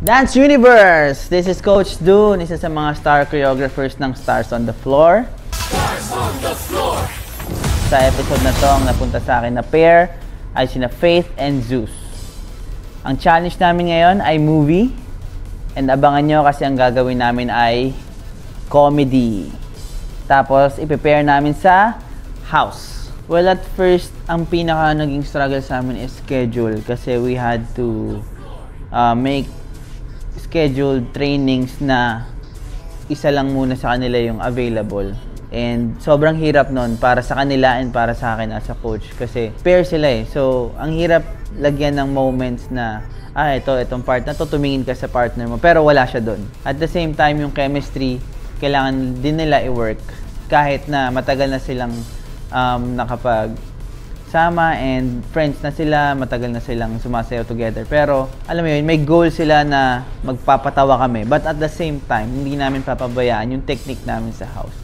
Dance Universe! This is Coach Dune, isa sa mga star choreographers ng Stars on the Floor. Stars on the Floor! Sa episode na to, ang napunta sa akin na pair ay sina Faith and Zeus. Ang challenge namin ngayon ay movie. And abangan nyo kasi ang gagawin namin ay comedy. Tapos, i-prepare namin sa house. Well, at first, ang pinaka naging struggle sa amin is schedule. Kasi we had to make scheduled trainings na isa lang muna sa kanila yung available. And sobrang hirap nun para sa kanila and para sa akin as a coach. Kasi pair sila eh. So, ang hirap lagyan ng moments na itong part na to, tumingin ka sa partner mo. Pero wala siya dun. At the same time, yung chemistry, kailangan din nila i-work. Kahit na matagal na silang nakapag-sama and friends na sila, matagal na silang sumasayaw together. Pero, alam mo yun, may goal sila na magpapatawa kami. But at the same time, hindi namin papabayaan yung technique namin sa house.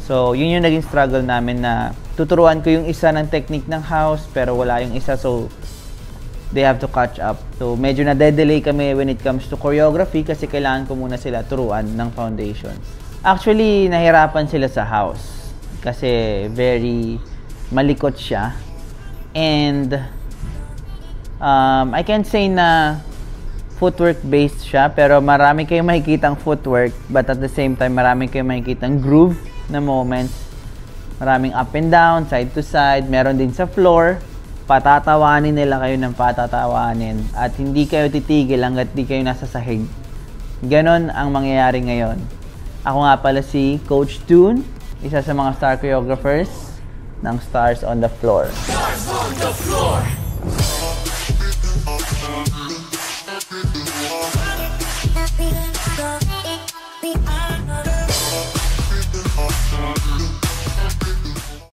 So, yun yung naging struggle namin na tuturuan ko yung isa ng technique ng house, pero wala yung isa. So, they have to catch up. So, medyo na-delay kami when it comes to choreography kasi kailangan ko muna sila turuan ng foundations. Actually, nahirapan sila sa house kasi very malikot siya. And I can say na footwork-based siya, pero marami kayong makikitang footwork, but at the same time, marami kayong makikitang groove na moments. Maraming up and down, side to side, meron din sa floor. Patatawanin nila kayo ng patatawanin at hindi kayo titigil hanggat di kayo nasa sahig. Ganon ang mangyayari ngayon. Ako nga pala si Coach Dune, isa sa mga star choreographers ng Stars on the Floor. Stars on the Floor!